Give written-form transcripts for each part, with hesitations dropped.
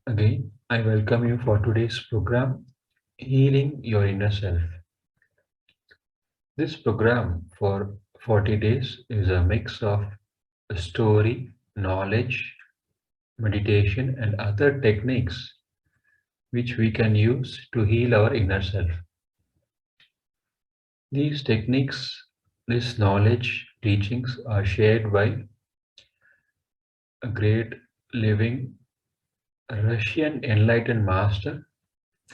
Again, I welcome you for today's program, Healing Your Inner Self. This program for 40 days is a mix of story, knowledge, meditation, and other techniques which we can use to heal our inner self. These techniques, this knowledge, teachings are shared by a great living Russian enlightened master.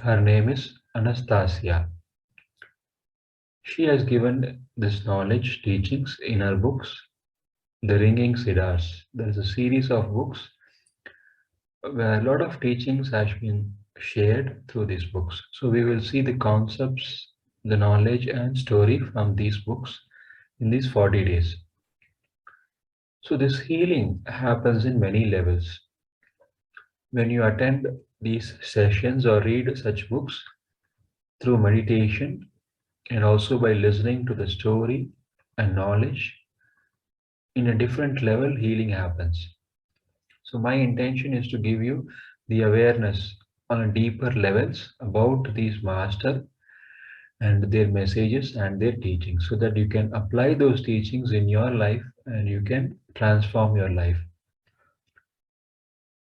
Her name is Anastasia. She has given this knowledge teachings in her books, The Ringing Siddhas. There is a series of books where a lot of teachings has been shared through these books. So we will see the concepts, the knowledge and story from these books in these 40 days. So this healing happens in many levels. When you attend these sessions or read such books through meditation and also by listening to the story and knowledge, in a different level healing happens. So my intention is to give you the awareness on a deeper levels about these master and their messages and their teachings so that you can apply those teachings in your life and you can transform your life.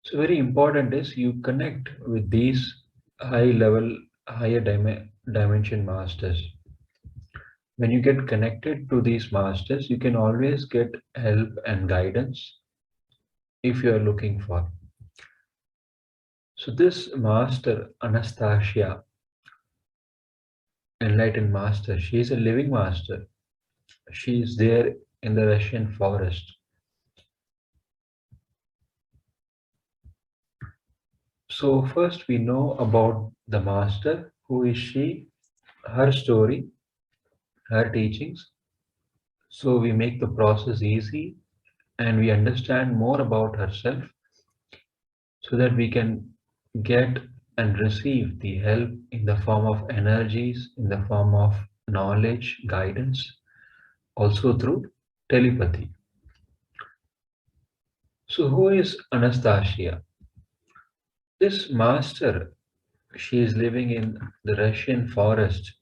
So very important is you connect with these high level, higher dimension masters. When you get connected to these masters, you can always get help and guidance if you are looking for. So this master, Anastasia, enlightened master, she is a living master. She is there in the Russian forest. So first we know about the master. Who is she? Her story, her teachings. So we make the process easy and we understand more about herself so that we can get and receive the help in the form of energies, in the form of knowledge, guidance, also through telepathy. So, who is Anastasia? This master, she is living in the Russian forest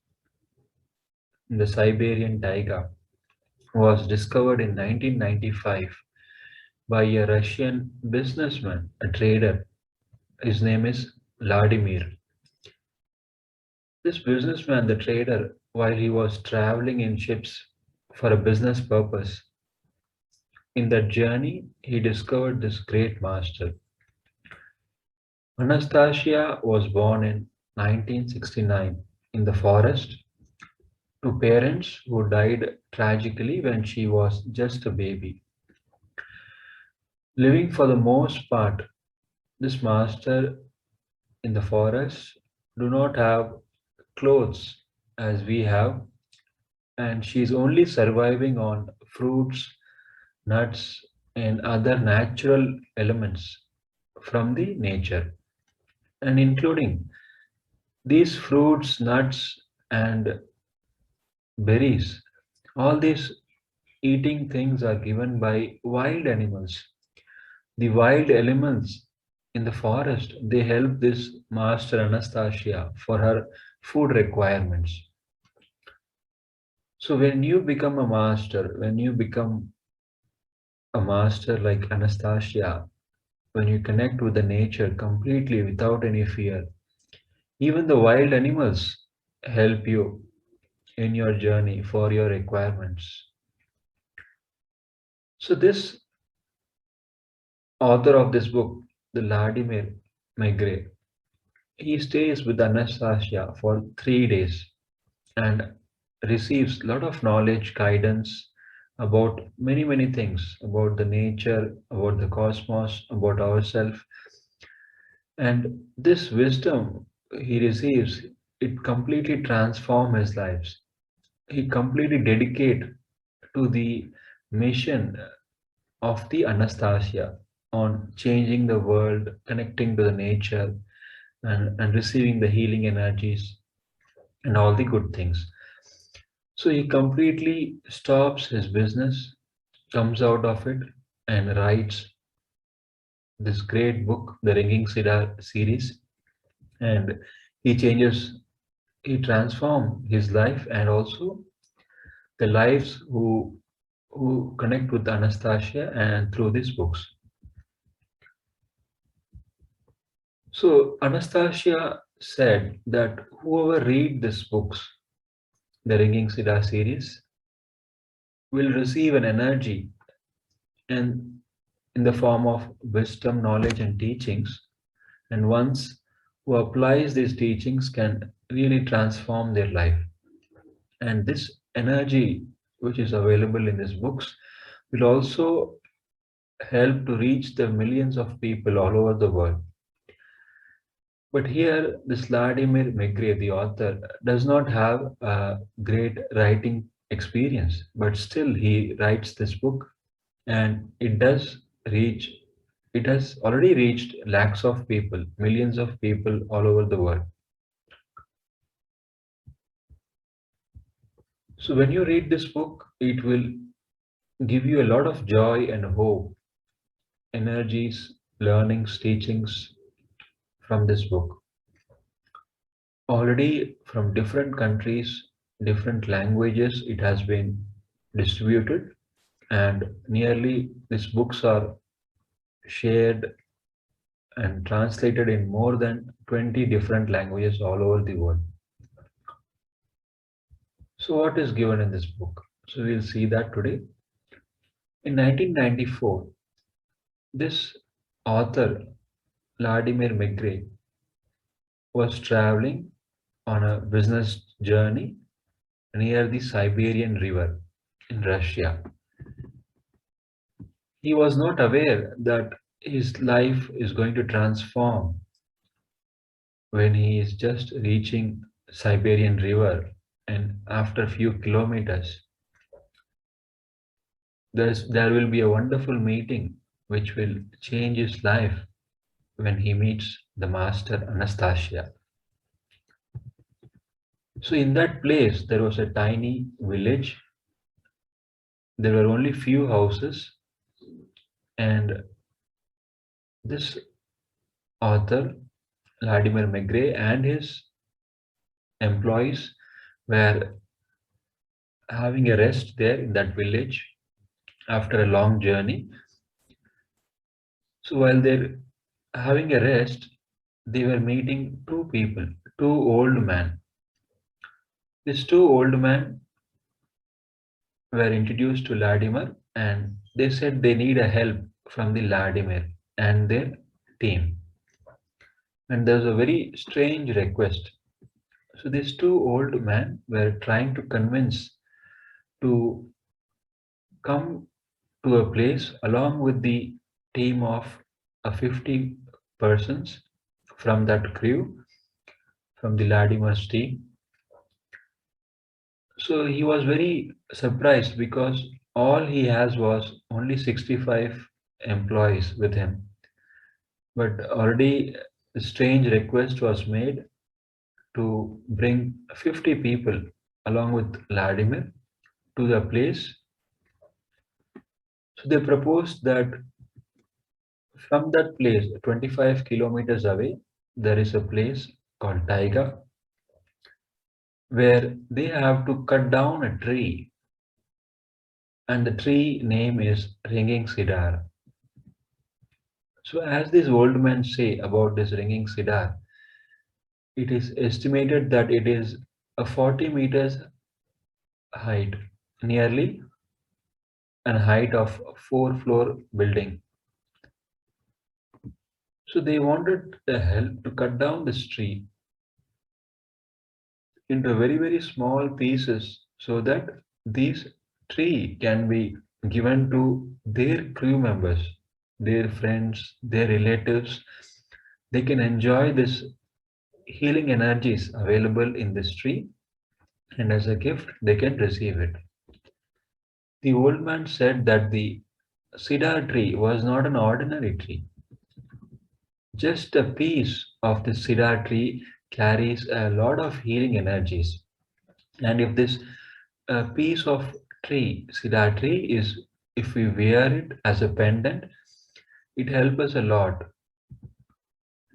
in the Siberian taiga, was discovered in 1995 by a Russian businessman, a trader. His name is Vladimir. This businessman, the trader, while he was traveling in ships for a business purpose, in that journey, he discovered this great master. Anastasia was born in 1969 in the forest to parents who died tragically when she was just a baby. Living for the most part, this master in the forest do not have clothes as we have, and she is only surviving on fruits, nuts, and other natural elements from the nature, and including these fruits, nuts, and berries. All these eating things are given by wild animals. The wild elements in the forest, they help this master Anastasia for her food requirements. So when you become a master, when you become a master like Anastasia, when you connect with the nature completely without any fear, even the wild animals help you in your journey for your requirements. So this author of this book, the Vladimir Megre, he stays with Anastasia for 3 days and receives a lot of knowledge, guidance about many things about the nature, about the cosmos, about ourselves. And this wisdom he receives, it completely transforms his lives. He completely dedicate to the mission of the Anastasia on changing the world, connecting to the nature, and receiving the healing energies and all the good things. So he completely stops his business, comes out of it, and writes this great book, the Ringing Cedar series, and he changes, he transforms his life and also the lives who connect with Anastasia and through these books. So Anastasia said that whoever read these books, the Ringing Siddha series, will receive an energy and in the form of wisdom, knowledge, and teachings. And once who applies these teachings can really transform their life. And this energy, which is available in these books, will also help to reach the millions of people all over the world. But here, this Vladimir Megre, the author, does not have a great writing experience, but still he writes this book, and reach, it has already reached lakhs of people, millions of people all over the world. So when you read this book, it will give you a lot of joy and hope, energies, learnings, teachings from this book. Already from different countries, different languages, it has been distributed, and nearly these books are shared and translated in more than 20 different languages all over the world. So, what is given in this book? So, we'll see that today. In 1994, this author, Vladimir Megre, was traveling on a business journey near the Siberian River in Russia. He was not aware that his life is going to transform when he is just reaching Siberian River, and after a few kilometers there will be a wonderful meeting which will change his life when he meets the master Anastasia. So in that place there was a tiny village. There were only few houses, and this author Vladimir Megre and his employees were having a rest there in that village after a long journey. So while they're having a rest, they were meeting two people, two old men. These two old men were introduced to Vladimir, and they said they need a help from the Vladimir and their team. And there was a very strange request. So these two old men were trying to convince to come to a place along with the team of 50 persons from that crew, from the Ladimas team. So he was very surprised because all he has was only 65 employees with him. But already a strange request was made to bring 50 people along with Vladimir to the place. So they proposed that from that place, 25 kilometers away, there is a place called Taiga where they have to cut down a tree, and the tree name is Ringing Cedar. So, as these old men say about this Ringing Cedar, it is estimated that it is a 40 meters height, nearly an height of a four-floor building. So they wanted the help to cut down this tree into very, very small pieces so that these tree can be given to their crew members, their friends, their relatives. They can enjoy this healing energies available in this tree, and as a gift they can receive it. The old man said that the cedar tree was not an ordinary tree. Just a piece of the cedar tree carries a lot of healing energies. And if this piece of cedar tree, is, if we wear it as a pendant, it helps us a lot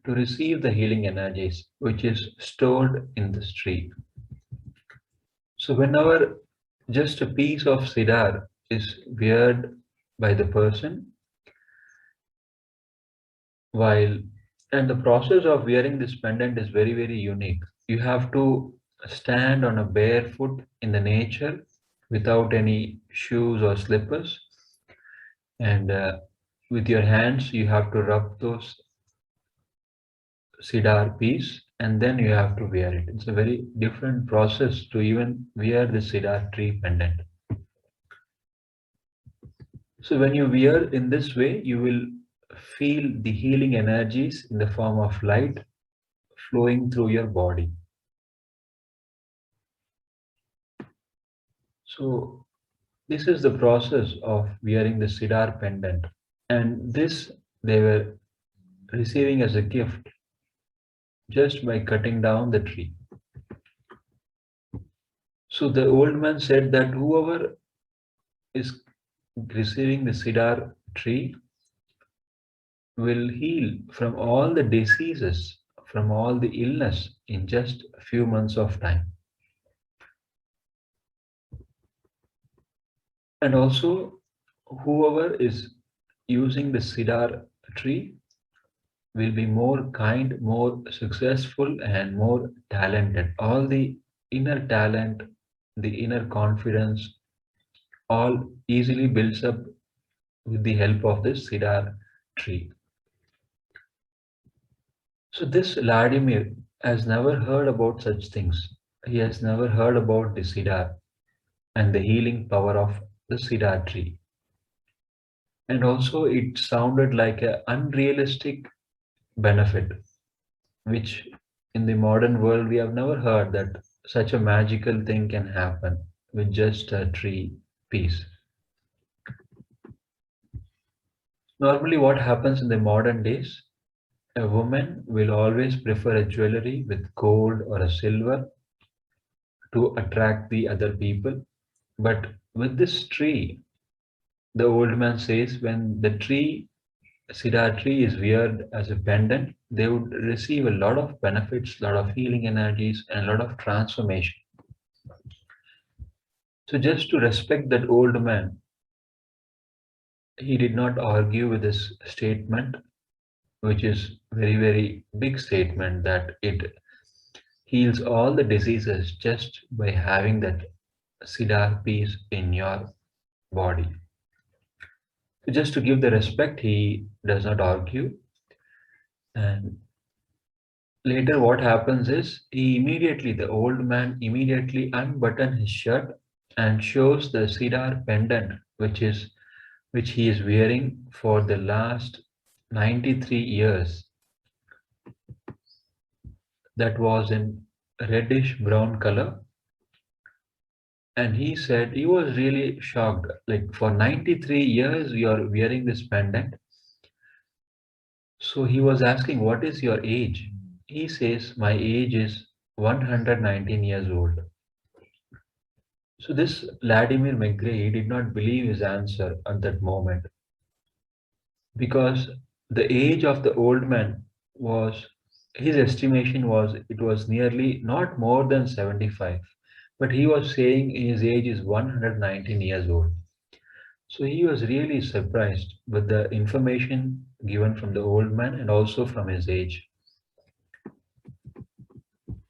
to receive the healing energies which is stored in this tree. So whenever just a piece of cedar is weared by the person, while and the process of wearing this pendant is very very unique. You have to stand on a bare foot in the nature without any shoes or slippers, and with your hands you have to rub those cedar piece and then you have to wear it. It's a very different process to even wear the cedar tree pendant. So when you wear in this way, you will feel the healing energies in the form of light flowing through your body. So this is the process of wearing the cedar pendant, and this they were receiving as a gift just by cutting down the tree. So the old man said that whoever is receiving the cedar tree will heal from all the diseases, from all the illness in just a few months of time. And also, whoever is using the cedar tree will be more kind, more successful, and more talented. All the inner talent, the inner confidence, all easily builds up with the help of this cedar tree. So this Vladimir has never heard about such things. He has never heard about the cedar and the healing power of the cedar tree. And also it sounded like an unrealistic benefit, which in the modern world we have never heard that such a magical thing can happen with just a tree piece. Normally what happens in the modern days, a woman will always prefer a jewelry with gold or a silver to attract the other people. But with this tree, the old man says when the tree, cedar tree is weared as a pendant, they would receive a lot of benefits, a lot of healing energies, and a lot of transformation. So just to respect that old man, he did not argue with this statement, which is very, very big statement that it heals all the diseases just by having that cedar piece in your body. So just to give the respect, he does not argue. And later, what happens is the old man immediately unbuttons his shirt and shows the cedar pendant, which he is wearing for the last 93 years. That was in reddish brown color. And he said he was really shocked. Like for 93 years, you are wearing this pendant. So he was asking, what is your age? He says, my age is 119 years old. So this Vladimir McGray did not believe his answer at that moment because the age of the old man was, his estimation was, it was nearly not more than 75, but he was saying his age is 119 years old. So he was really surprised with the information given from the old man and also from his age.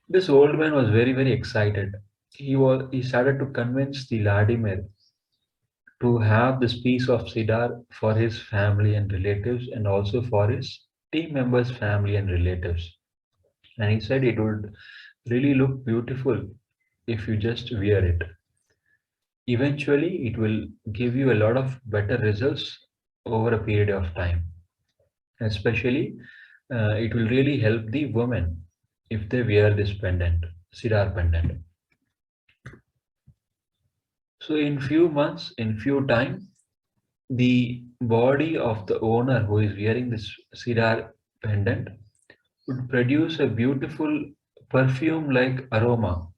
This old man was very, very excited. He started to convince the Vladimir to have this piece of cedar for his family and relatives and also for his team members' family and relatives. And he said it would really look beautiful if you just wear it. Eventually, it will give you a lot of better results over a period of time. Especially, it will really help the women if they wear this pendant, cedar pendant. So in few months, in few time, the body of the owner who is wearing this cedar pendant would produce a beautiful perfume-like aroma,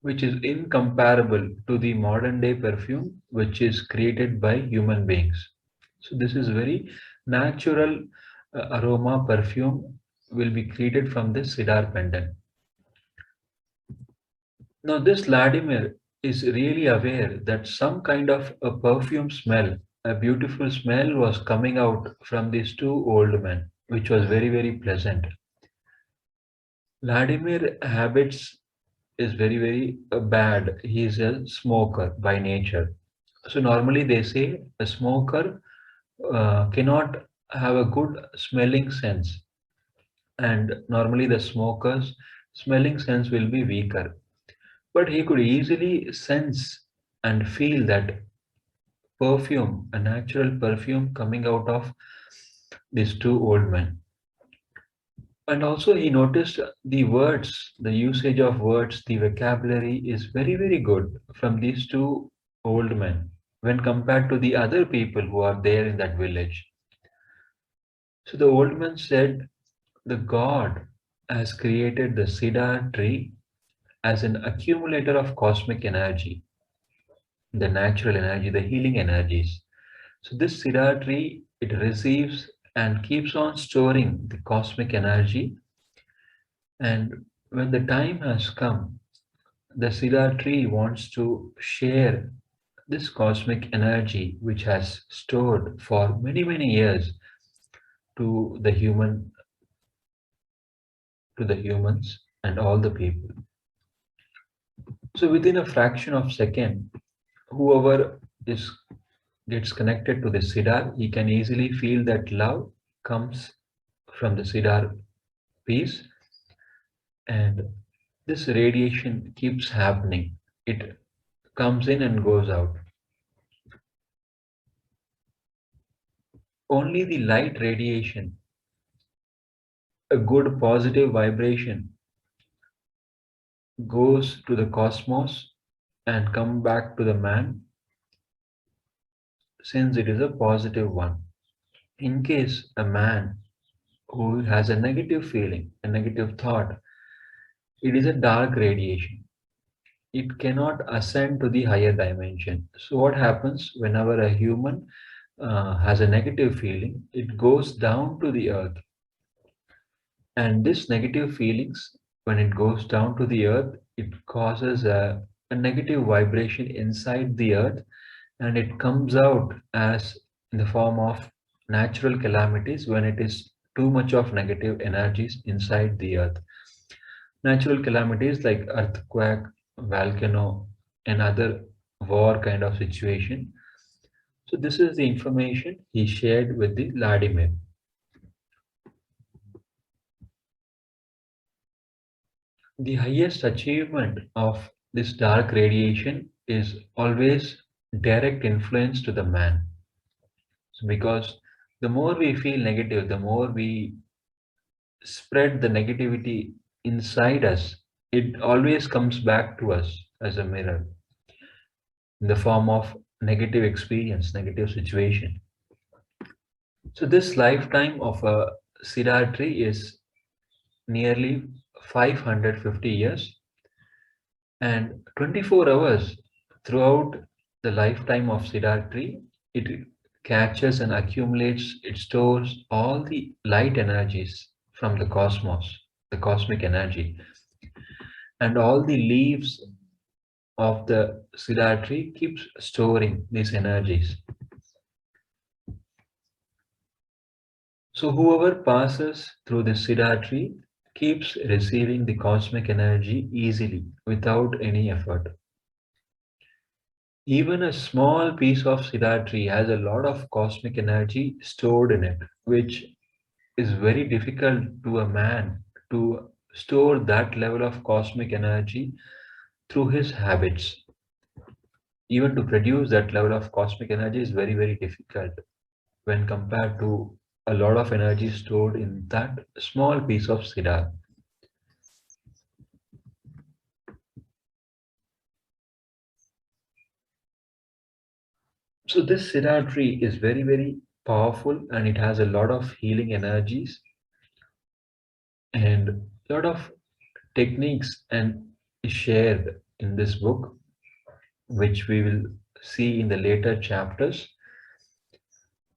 which is incomparable to the modern day perfume, which is created by human beings. So this is very Natural aroma perfume will be created from this cedar pendant. Now, this Vladimir is really aware that some kind of a perfume smell, a beautiful smell was coming out from these two old men, which was very, very pleasant. Vladimir habits is very, very bad. He is a smoker by nature. So normally they say a smoker cannot have a good smelling sense, and normally the smoker's smelling sense will be weaker. But he could easily sense and feel that perfume, a natural perfume coming out of these two old men. And also, he noticed the words, the usage of words, the vocabulary is very, very good from these two old men when compared to the other people who are there in that village. So the old man said, the God has created the cedar tree as an accumulator of cosmic energy, the natural energy, the healing energies. So this cedar tree, it receives and keeps on storing the cosmic energy. And when the time has come, the cedar tree wants to share this cosmic energy which has stored for many, many years to the humans and all the people. So within a fraction of second, whoever is gets connected to the cedar, he can easily feel that love comes from the cedar piece, and this radiation keeps happening. It comes in and goes out. Only the light radiation, a good positive vibration, goes to the cosmos and come back to the man, since it is a positive one. In case a man who has a negative feeling, a negative thought, it is a dark radiation. It cannot ascend to the higher dimension. So what happens whenever a human has a negative feeling, it goes down to the earth. And this negative feelings, when it goes down to the earth, it causes a negative vibration inside the earth, and it comes out as in the form of natural calamities when it is too much of negative energies inside the earth. Natural calamities like earthquake, volcano, and other war kind of situation. So this is the information he shared with the Vladimir. The highest achievement of this dark radiation is always direct influence to the man. So because the more we feel negative, the more we spread the negativity inside us, it always comes back to us as a mirror in the form of negative experience, negative situation. So this lifetime of a cedar tree is nearly 550 years, and 24 hours throughout the lifetime of cedar tree, it catches and accumulates, it stores all the light energies from the cosmos, the cosmic energy, and all the leaves of the cedar tree keeps storing these energies. So whoever passes through the cedar tree keeps receiving the cosmic energy easily without any effort. Even a small piece of cedar tree has a lot of cosmic energy stored in it, which is very difficult to a man to store that level of cosmic energy through his habits. Even to produce that level of cosmic energy is very, very difficult when compared to a lot of energy stored in that small piece of cedar. So this cedar tree is very, very powerful, and it has a lot of healing energies and a lot of techniques and shared in this book, which we will see in the later chapters.